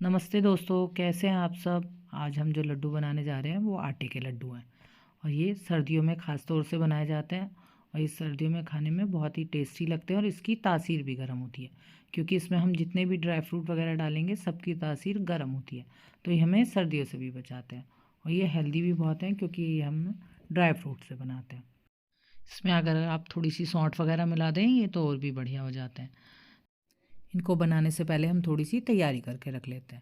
नमस्ते दोस्तों, कैसे हैं आप सब। आज हम जो लड्डू बनाने जा रहे हैं वो आटे के लड्डू हैं। और ये सर्दियों में ख़ास तौर से बनाए जाते हैं। और इस सर्दियों में खाने में बहुत ही टेस्टी लगते हैं और इसकी तासीर भी गर्म होती है, क्योंकि इसमें हम जितने भी ड्राई फ्रूट वगैरह डालेंगे सबकी तासीर गर्म होती है। तो ये हमें सर्दियों से भी बचाते हैं। और ये हेल्दी भी बहुत हैं, क्योंकि ये हम ड्राई फ्रूट से बनाते हैं। इसमें अगर आप थोड़ी सी सौंठ वगैरह मिला दें ये तो और भी बढ़िया हो जाते हैं। इनको बनाने से पहले हम थोड़ी सी तैयारी करके रख लेते हैं।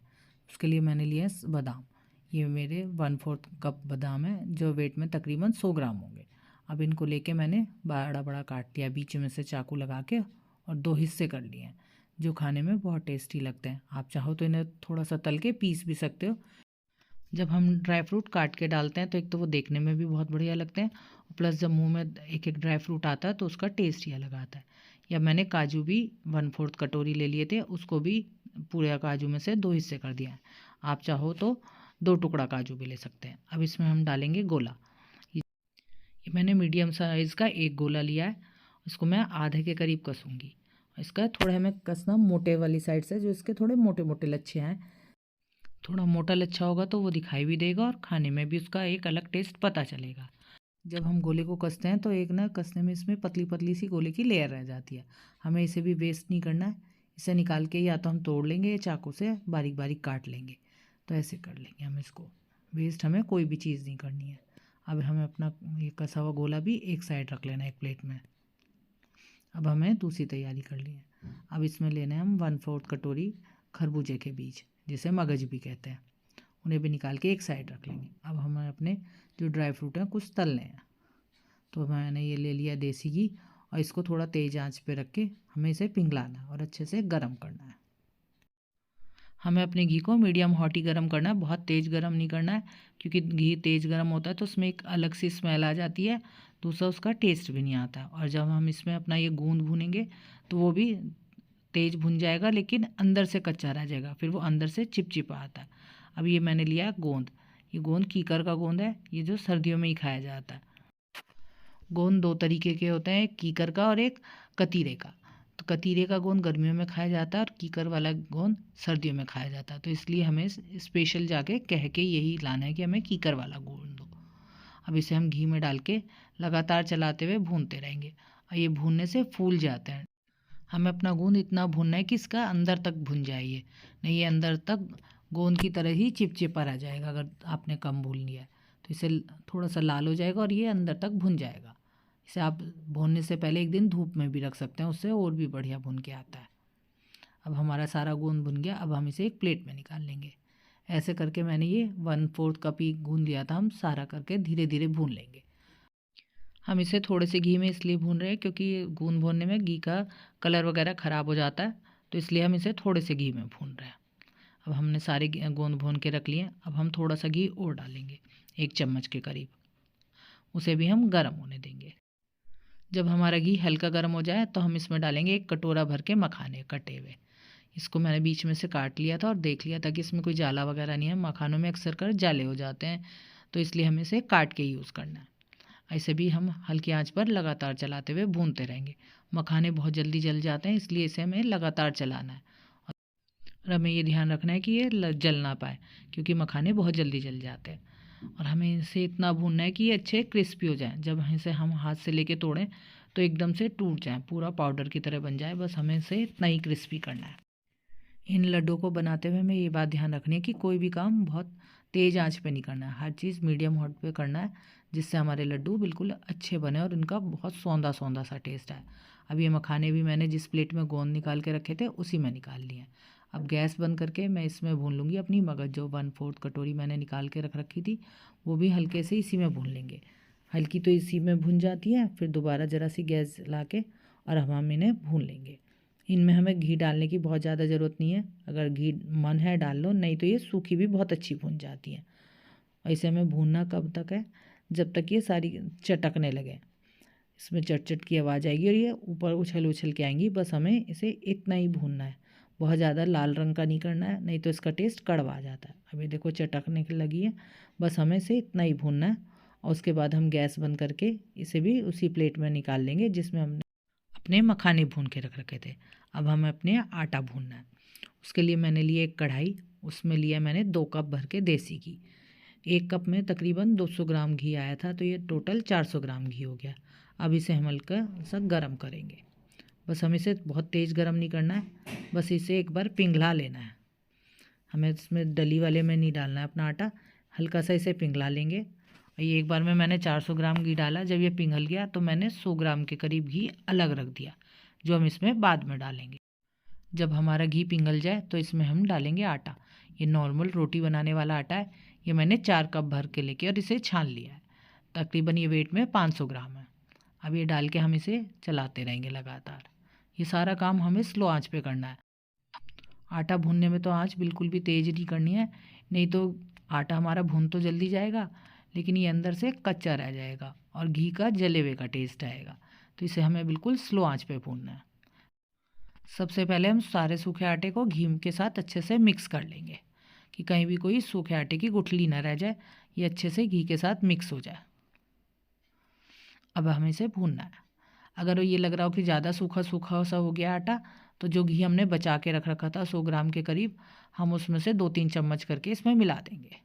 उसके लिए मैंने लिए बादाम। ये मेरे 1/4 कप बादाम है, जो वेट में तकरीबन 100 ग्राम होंगे। अब इनको लेके मैंने बड़ा बड़ा काट लिया, बीच में से चाकू लगा के, और 2 हिस्से कर लिए हैं, जो खाने में बहुत टेस्टी लगते हैं। आप चाहो तो इन्हें थोड़ा सा तल के पीस भी सकते हो। जब हम ड्राई फ्रूट काट के डालते हैं तो एक तो वो देखने में भी बहुत बढ़िया लगते हैं, प्लस जब मुंह में एक एक ड्राई फ्रूट आता है तो उसका टेस्ट ही अलग आता है। या मैंने काजू भी 1/4 कटोरी ले लिए थे, उसको भी पूरे काजू में से 2 हिस्से कर दिया है। आप चाहो तो 2 टुकड़ा काजू भी ले सकते हैं। अब इसमें हम डालेंगे गोला। ये मैंने मीडियम साइज़ का एक गोला लिया है। इसको मैं आधे के करीब कसूँगी। इसका थोड़ा हमें कसना मोटे वाली साइड से, जो इसके थोड़े मोटे मोटे लच्छे हैं। थोड़ा मोटा लच्छा होगा तो वो दिखाई भी देगा और खाने में भी उसका एक अलग टेस्ट पता चलेगा। जब हम गोले को कसते हैं तो एक ना कसने में इसमें पतली पतली सी गोले की लेयर रह जाती है। हमें इसे भी वेस्ट नहीं करना है। इसे निकाल के या तो हम तोड़ लेंगे या चाकू से बारीक बारीक काट लेंगे। तो ऐसे कर लेंगे हम इसको। वेस्ट हमें कोई भी चीज़ नहीं करनी है। अब हमें अपना ये कसा हुआ गोला भी एक साइड रख लेना है, एक प्लेट में। अब हमें दूसरी तैयारी कर ली है। अब इसमें लेना है हम 1/4 कटोरी खरबूजे के बीज, जिसे मगज भी कहते हैं। उन्हें भी निकाल के एक साइड रख लेंगे। अब हमें अपने जो ड्राई फ्रूट हैं कुछ तलने हैं। तो मैंने ये ले लिया देसी घी, और इसको थोड़ा तेज़ आंच पे रख के हमें इसे पिघलाना है और अच्छे से गर्म करना है। हमें अपने घी को मीडियम हॉट ही गर्म करना है, बहुत तेज़ गर्म नहीं करना है, क्योंकि घी तेज़ गर्म होता है तो उसमें एक अलग सी स्मेल आ जाती है। दूसरा उसका टेस्ट भी नहीं आता। और जब हम इसमें अपना ये गूंद भूनेंगे तो वो भी तेज़ भुन जाएगा, लेकिन अंदर से कच्चा रह जाएगा, फिर वो अंदर से चिपचिपा आता है। अब ये मैंने लिया गोंद। ये गोंद कीकर का गोंद है, ये जो सर्दियों में ही खाया जाता है। गोंद 2 तरीके के होते हैं, एक कीकर का और एक कतीरे का। तो कतीरे का गोंद गर्मियों में खाया जाता है और कीकर वाला गोंद सर्दियों में खाया जाता है। तो इसलिए हमें स्पेशल जाके कह के यही लाना है कि हमें कीकर वाला गोंद दो। अब इसे हम घी में डाल के लगातार चलाते हुए भूनते रहेंगे, और ये भूनने से फूल जाते हैं। हमें अपना गोंद इतना भूनना है कि इसका अंदर तक भुन जाए ये, नहीं ये अंदर तक गोंद की तरह ही चिपचिपा रह जाएगा अगर आपने कम भून लिया है। तो इसे थोड़ा सा लाल हो जाएगा और ये अंदर तक भुन जाएगा। इसे आप भूनने से पहले एक दिन धूप में भी रख सकते हैं, उससे और भी बढ़िया भुन के आता है। अब हमारा सारा गोंद भुन गया। अब हम इसे एक प्लेट में निकाल लेंगे। ऐसे करके मैंने ये 1/4 कप ही गूंद लिया था। हम सारा करके धीरे धीरे भून लेंगे। हम इसे थोड़े से घी में इसलिए भून रहे हैं क्योंकि गूंद भूनने में घी का कलर वगैरह ख़राब हो जाता है, तो इसलिए हम इसे थोड़े से घी में भून रहे हैं। अब हमने सारे गोंद भून के रख लिए। अब हम थोड़ा सा घी और डालेंगे, 1 चम्मच के करीब। उसे भी हम गर्म होने देंगे। जब हमारा घी हल्का गर्म हो जाए तो हम इसमें डालेंगे 1 कटोरा भर के मखाने कटे हुए। इसको मैंने बीच में से काट लिया था और देख लिया था कि इसमें कोई जाला वगैरह नहीं है। मखानों में अक्सर कर जाले हो जाते हैं, तो इसलिए हमें इसे काट के यूज़ करना है। ऐसे भी हम हल्की आंच पर लगातार चलाते हुए भूनते रहेंगे। मखाने बहुत जल्दी जल जाते हैं, इसलिए इसे हमें लगातार चलाना है। और हमें ये ध्यान रखना है कि ये जल ना पाए, क्योंकि मखाने बहुत जल्दी जल जाते हैं। और हमें इसे इतना भूनना है कि ये अच्छे क्रिस्पी हो जाएं। जब इसे हम हाथ से लेके तोड़ें तो एकदम से टूट जाए, पूरा पाउडर की तरह बन जाए। बस हमें इसे इतना ही क्रिस्पी करना है। इन लड्डू को बनाते हुए हमें ये बात ध्यान रखनी है कि कोई भी काम बहुत तेज़ आंच पे नहीं करना है, हर चीज़ मीडियम हॉट पे करना है, जिससे हमारे लड्डू बिल्कुल अच्छे बने और इनका बहुत सौंधा सौंधा सा टेस्ट आए। अब ये मखाने भी मैंने जिस प्लेट में गोंद निकाल के रखे थे उसी में निकाल लिए हैं। अब गैस बंद करके मैं इसमें भून लूँगी अपनी मगज, जो 1/4 कटोरी मैंने निकाल के रख रखी थी, वो भी हल्के से इसी में भून लेंगे। हल्की तो इसी में भुन जाती है, फिर दोबारा ज़रा सी गैस ला के और हम इन्हें भून लेंगे। इनमें हमें घी डालने की बहुत ज़्यादा ज़रूरत नहीं है। अगर घी मन है डाल लो, नहीं तो ये सूखी भी बहुत अच्छी भून जाती है। और इसे हमें भूनना कब तक है, जब तक ये सारी चटकने लगे। इसमें चट चट की आवाज़ आएगी और ये ऊपर उछल उछल के आएंगी। बस हमें इसे इतना ही भूनना है, बहुत ज़्यादा लाल रंग का नहीं करना है, नहीं तो इसका टेस्ट कड़वा जाता है। अभी देखो चटकने की लगी है, बस हमें इसे इतना ही भूनना है। और उसके बाद हम गैस बंद करके इसे भी उसी प्लेट में निकाल लेंगे जिसमें हमने अपने मखाने भून के रख रखे थे। अब हमें अपने आटा भूनना है। उसके लिए मैंने लिए एक कढ़ाई, उसमें लिया मैंने 2 कप भर के देसी घी। 1 कप में तकरीबन 200 ग्राम घी आया था, तो ये टोटल 400 ग्राम घी हो गया। अब इसे हम हल्का सा गर्म करेंगे। बस हम इसे बहुत तेज़ गर्म नहीं करना है, बस इसे एक बार पिघला लेना है। हमें इसमें डली वाले में नहीं डालना है अपना आटा, हल्का सा इसे पिघला लेंगे। और ये एक बार में मैंने 400 ग्राम घी डाला। जब ये पिघल गया तो मैंने 100 ग्राम के करीब घी अलग रख दिया, जो हम इसमें बाद में डालेंगे। जब हमारा घी पिघल जाए तो इसमें हम डालेंगे आटा। ये नॉर्मल रोटी बनाने वाला आटा है। ये मैंने 4 कप भर के लेके और इसे छान लिया है। तकरीबन ये वेट में 500 ग्राम है। अब ये डाल के हम इसे चलाते रहेंगे लगातार। ये सारा काम हमें स्लो आंच पे करना है। आटा भूनने में तो आंच बिल्कुल भी तेज़ नहीं करनी है, नहीं तो आटा हमारा भून तो जल्दी जाएगा, लेकिन ये अंदर से कच्चा रह जाएगा और घी का जले हुए का टेस्ट आएगा। तो इसे हमें बिल्कुल स्लो आंच पे भूनना है। सबसे पहले हम सारे सूखे आटे को घी के साथ अच्छे से मिक्स कर लेंगे कि कहीं भी कोई सूखे आटे की गुठली ना रह जाए। ये अच्छे से घी के साथ मिक्स हो जाए। अब हमें इसे भूनना है। अगर ये लग रहा हो कि ज़्यादा सूखा सूखा सा हो गया आटा, तो जो घी हमने बचा के रख रखा था 100 ग्राम के करीब, हम उसमें से 2-3 चम्मच करके इसमें मिला देंगे।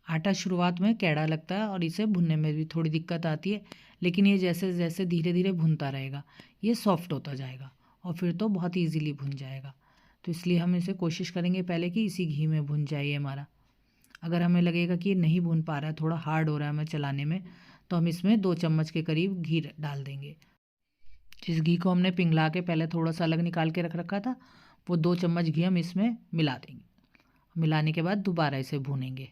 आटा शुरुआत में कैड़ा लगता है और इसे भुनने में भी थोड़ी दिक्कत आती है, लेकिन ये जैसे जैसे धीरे धीरे भुनता रहेगा ये सॉफ्ट होता जाएगा और फिर तो बहुत ईजीली भुन जाएगा। तो इसलिए हम इसे कोशिश करेंगे पहले कि इसी घी में भुन जाए ये हमारा। अगर हमें लगेगा कि ये नहीं भुन पा रहा है, थोड़ा हार्ड हो रहा है हमें चलाने में, तो हम इसमें 2 चम्मच के करीब घी डाल देंगे। जिस घी को हमने पिघला के पहले थोड़ा सा अलग निकाल के रख रखा था, वो 2 चम्मच घी हम इसमें मिला देंगे। मिलाने के बाद दोबारा इसे भूनेंगे।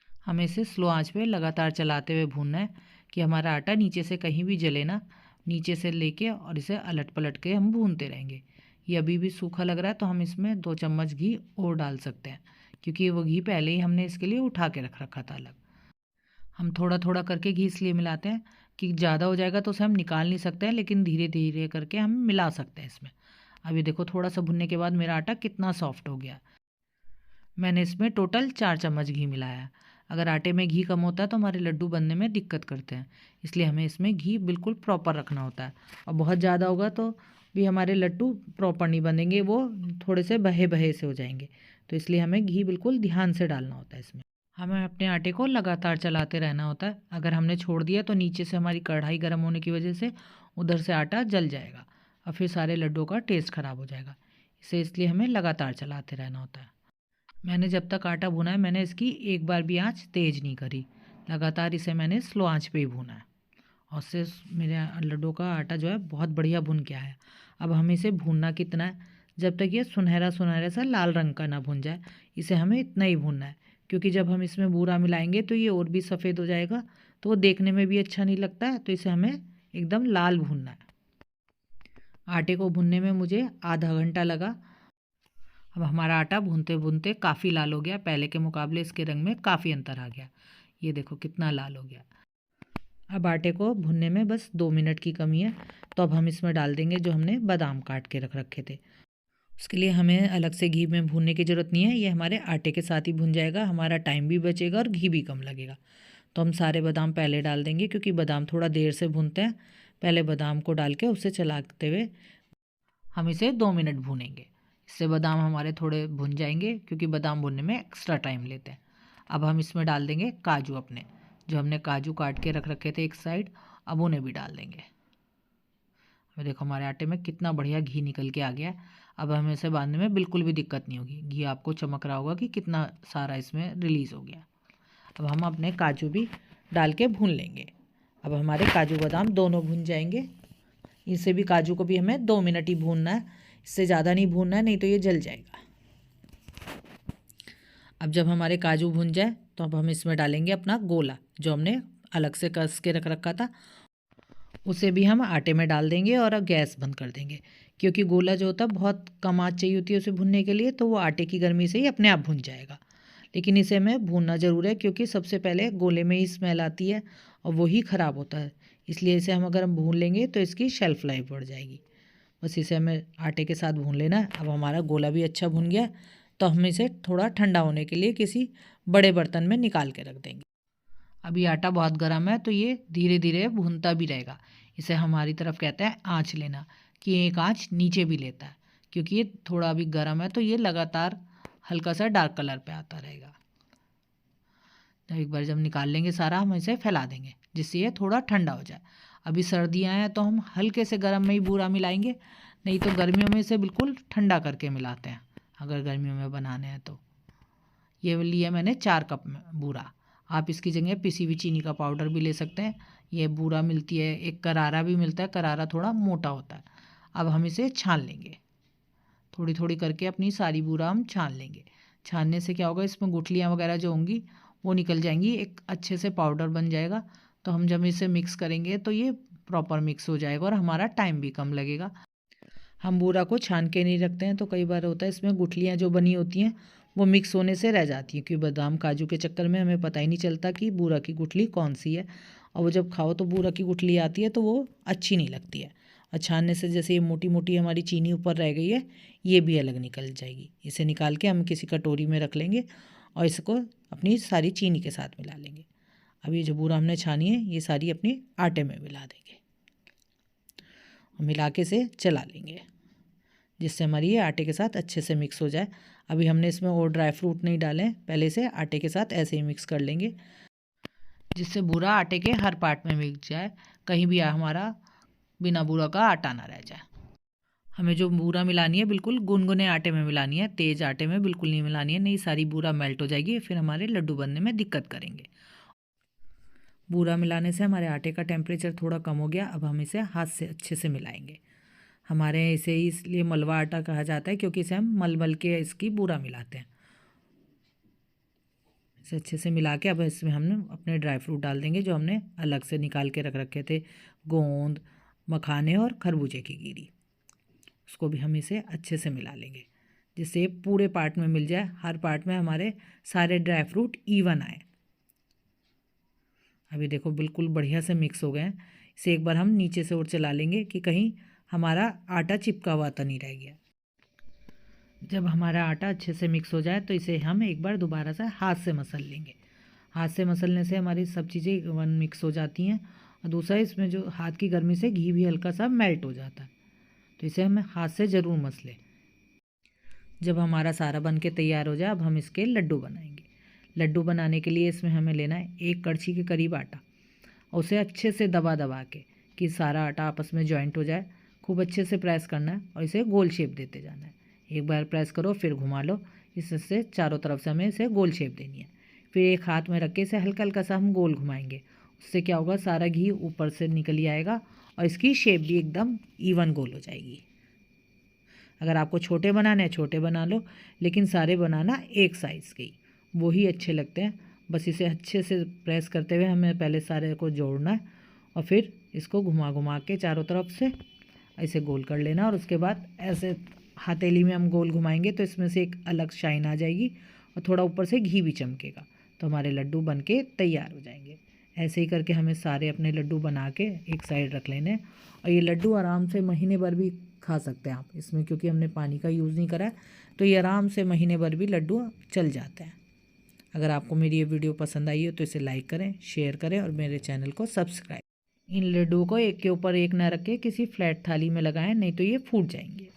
हमें इसे स्लो आंच पे लगातार चलाते हुए भूनना है कि हमारा आटा नीचे से कहीं भी जले ना। नीचे से लेके और इसे अलट पलट के हम भूनते रहेंगे। ये अभी भी सूखा लग रहा है तो हम इसमें 2 चम्मच घी और डाल सकते हैं, क्योंकि वो घी पहले ही हमने इसके लिए उठा के रख रखा था अलग। हम थोड़ा थोड़ा करके घी इसलिए मिलाते हैं कि ज़्यादा हो जाएगा तो उसे हम निकाल नहीं सकते हैं, लेकिन धीरे धीरे करके हम मिला सकते हैं इसमें। अभी देखो थोड़ा सा भुनने के बाद मेरा आटा कितना सॉफ्ट हो गया। मैंने इसमें टोटल 4 चम्मच घी मिलाया है। अगर आटे में घी कम होता है तो हमारे लड्डू बनने में दिक्कत करते हैं, इसलिए हमें इसमें घी बिल्कुल प्रॉपर रखना होता है। और बहुत ज़्यादा होगा तो भी हमारे लड्डू प्रॉपर नहीं बनेंगे, वो थोड़े से बहे बहे से हो जाएंगे। तो इसलिए हमें घी बिल्कुल ध्यान से डालना होता है इसमें। हमें अपने आटे को लगातार चलाते रहना होता है। अगर हमने छोड़ दिया तो नीचे से हमारी कढ़ाई गर्म होने की वजह से उधर से आटा जल जाएगा और फिर सारे लड्डुओं का टेस्ट ख़राब हो जाएगा। इसे इसलिए हमें लगातार चलाते रहना होता है। मैंने जब तक आटा भुना है मैंने इसकी एक बार भी आंच तेज़ नहीं करी। लगातार इसे मैंने स्लो आंच पे ही भुना है और उससे मेरे लड्डुओं का आटा जो है बहुत बढ़िया भुन गया है। अब हमें इसे भूनना कितना है, जब तक ये सुनहरा सुनहरा सा लाल रंग का ना भुन जाए, इसे हमें इतना ही भूनना है। क्योंकि जब हम इसमें बूरा मिलाएंगे तो ये और भी सफ़ेद हो जाएगा, तो वो देखने में भी अच्छा नहीं लगता है। तो इसे हमें एकदम लाल भूनना है। आटे को भूनने में मुझे आधा घंटा लगा। अब हमारा आटा भूनते भूनते काफ़ी लाल हो गया। पहले के मुकाबले इसके रंग में काफ़ी अंतर आ गया। ये देखो कितना लाल हो गया। अब आटे को भुनने में बस 2 मिनट की कमी है, तो अब हम इसमें डाल देंगे जो हमने बादाम काट के रख रखे थे। उसके लिए हमें अलग से घी में भूनने की ज़रूरत नहीं है, ये हमारे आटे के साथ ही भुन जाएगा। हमारा टाइम भी बचेगा और घी भी कम लगेगा। तो हम सारे बादाम पहले डाल देंगे, क्योंकि बादाम थोड़ा देर से भूनते हैं। पहले बादाम को डाल के उसे चलाते हुए हम इसे 2 मिनट भूनेंगे। इससे बादाम हमारे थोड़े भुन जाएंगे, क्योंकि बादाम भुनने में एक्स्ट्रा टाइम लेते हैं। अब हम इसमें डाल देंगे काजू अपने, जो हमने काजू काट के रख रखे थे एक साइड, अब उन्हें भी डाल देंगे। अब देखो हमारे आटे में कितना बढ़िया घी निकल के आ गया है। अब हमें इसे बांधने में बिल्कुल भी दिक्कत नहीं होगी। घी आपको चमक रहा होगा कि कितना सारा इसमें रिलीज़ हो गया। अब हम अपने काजू भी डाल के भून लेंगे। अब हमारे काजू बादाम दोनों भून जाएंगे। इसे भी, काजू को भी हमें 2 मिनट ही भूनना है, इससे ज़्यादा नहीं भूनना है, नहीं तो ये जल जाएगा। अब जब हमारे काजू भून जाए तो अब हम इसमें डालेंगे अपना गोला, जो हमने अलग से कस के रख रखा था। उसे भी हम आटे में डाल देंगे और अब गैस बंद कर देंगे, क्योंकि गोला जो होता है बहुत कम आँच चाहिए होती है उसे भुनने के लिए, तो वो आटे की गर्मी से ही अपने आप भुन जाएगा। लेकिन इसे हमें भूनना ज़रूर है, क्योंकि सबसे पहले गोले में ही स्मेल आती है और वही ख़राब होता है। इसलिए इसे अगर हम भून लेंगे तो इसकी शेल्फ़ लाइफ बढ़ जाएगी। बस इसे हमें आटे के साथ भून लेना है। अब हमारा गोला भी अच्छा भुन गया, तो हम इसे थोड़ा ठंडा होने के लिए किसी बड़े बर्तन में निकाल के रख देंगे। अभी आटा बहुत गर्म है, तो ये धीरे धीरे भूनता भी रहेगा। इसे हमारी तरफ कहते हैं आँच लेना, कि एक आँच नीचे भी लेता है, क्योंकि ये थोड़ा अभी गर्म है, तो ये लगातार हल्का सा डार्क कलर पे आता रहेगा। एक बार जब निकाल लेंगे सारा, हम इसे फैला देंगे जिससे ये थोड़ा ठंडा हो जाए। अभी सर्दियाँ हैं तो हम हल्के से गर्म में ही बूरा मिलाएंगे, नहीं तो गर्मियों में इसे बिल्कुल ठंडा करके मिलाते हैं अगर गर्मियों में बनाने हैं तो। ये लिया मैंने 4 कप में बूरा। आप इसकी जगह पिसी हुई चीनी का पाउडर भी ले सकते हैं। ये बूरा मिलती है, एक करारा भी मिलता है, करारा थोड़ा मोटा होता है। अब हम इसे छान लेंगे, थोड़ी थोड़ी करके अपनी सारी बूरा हम छान लेंगे। छानने से क्या होगा, इसमें गुठलियाँ वगैरह जो होंगी वो निकल जाएंगी, एक अच्छे से पाउडर बन जाएगा। तो हम जब इसे मिक्स करेंगे तो ये प्रॉपर मिक्स हो जाएगा और हमारा टाइम भी कम लगेगा। हम बूरा को छान के नहीं रखते हैं तो कई बार होता है इसमें गुठलियाँ जो बनी होती हैं वो मिक्स होने से रह जाती हैं, क्योंकि बादाम काजू के चक्कर में हमें पता ही नहीं चलता कि बूरा की गुठली कौन सी है, और वो जब खाओ तो बूरा की गुठली आती है तो वो अच्छी नहीं लगती है। और छानने से जैसे ये मोटी मोटी हमारी चीनी ऊपर रह गई है, ये भी अलग निकल जाएगी। इसे निकाल के हम किसी कटोरी में रख लेंगे और इसको अपनी सारी चीनी के साथ मिला लेंगे। अब ये जो बूरा हमने छानी है ये सारी अपने आटे में मिला देंगे और मिला के से चला लेंगे जिससे हमारी ये आटे के साथ अच्छे से मिक्स हो जाए। अभी हमने इसमें और ड्राई फ्रूट नहीं डाले, पहले से आटे के साथ ऐसे ही मिक्स कर लेंगे जिससे बूरा आटे के हर पार्ट में मिक्स जाए, कहीं भी हमारा बिना बूरा का आटा ना रह जाए। हमें जो बूरा मिलानी है बिल्कुल गुनगुने आटे में मिलानी है, तेज़ आटे में बिल्कुल नहीं मिलानी है, नहीं सारी बूरा मेल्ट हो जाएगी, फिर हमारे लड्डू बनने में दिक्कत करेंगे। बूरा मिलाने से हमारे आटे का टेम्परेचर थोड़ा कम हो गया। अब हम इसे हाथ से अच्छे से मिलाएंगे। हमारे इसे इसलिए मलवा आटा कहा जाता है क्योंकि इसे हम मल मल के इसकी बूरा मिलाते हैं। इसे अच्छे से मिला के अब इसमें हम अपने ड्राई फ्रूट डाल देंगे जो हमने अलग से निकाल के रख रखे थे, गोंद, मखाने और खरबूजे की गिरी। उसको भी हम इसे अच्छे से मिला लेंगे जिससे ये पूरे पार्ट में मिल जाए, हर पार्ट में हमारे सारे ड्राई फ्रूट इवन आए। अभी देखो बिल्कुल बढ़िया से मिक्स हो गए हैं। इसे एक बार हम नीचे से और चला लेंगे कि कहीं हमारा आटा चिपका हुआ तो नहीं रह गया। जब हमारा आटा अच्छे से मिक्स हो जाए तो इसे हम एक बार दोबारा से हाथ से मसल लेंगे। हाथ से मसलने से हमारी सब चीज़ें वन मिक्स हो जाती हैं, और दूसरा इसमें जो हाथ की गर्मी से घी भी हल्का सा मेल्ट हो जाता है, तो इसे हम हाथ से ज़रूर मसलें। जब हमारा सारा बन के तैयार हो जाए अब हम इसके लड्डू बनाएंगे। लड्डू बनाने के लिए इसमें हमें लेना है 1 कड़छी के करीब आटा, और उसे अच्छे से दबा दबा के कि सारा आटा आपस में जॉइंट हो जाए, खूब अच्छे से प्रेस करना है और इसे गोल शेप देते जाना है। एक बार प्रेस करो फिर घुमा लो, इससे चारों तरफ से हमें इसे गोल शेप देनी है। फिर एक हाथ में रख के इसे हल्का हल्का सा हम गोल घुमाएंगे, उससे क्या होगा सारा घी ऊपर से निकल ही आएगा और इसकी शेप भी एकदम इवन गोल हो जाएगी। अगर आपको छोटे बनाने हैं छोटे बना लो, लेकिन सारे बनाना एक साइज़ के ही, वो ही अच्छे लगते हैं। बस इसे अच्छे से प्रेस करते हुए हमें पहले सारे को जोड़ना है और फिर इसको घुमा घुमा के चारों तरफ से ऐसे गोल कर लेना, और उसके बाद ऐसे हथेली में हम गोल घुमाएंगे तो इसमें से एक अलग शाइन आ जाएगी और थोड़ा ऊपर से घी भी चमकेगा, तो हमारे लड्डू बन के तैयार हो जाएंगे। ऐसे ही करके हमें सारे अपने लड्डू बना के एक साइड रख लेने, और ये लड्डू आराम से महीने भर भी खा सकते हैं आप इसमें, क्योंकि हमने पानी का यूज़ नहीं करा है, तो ये आराम से महीने भर भी लड्डू चल जाते हैं। अगर आपको मेरी ये वीडियो पसंद आई हो तो इसे लाइक करें, शेयर करें और मेरे चैनल को सब्सक्राइब। इन लड्डुओं को एक के ऊपर एक ना रख के किसी फ्लैट थाली में लगाएं, नहीं तो ये फूट जाएंगे।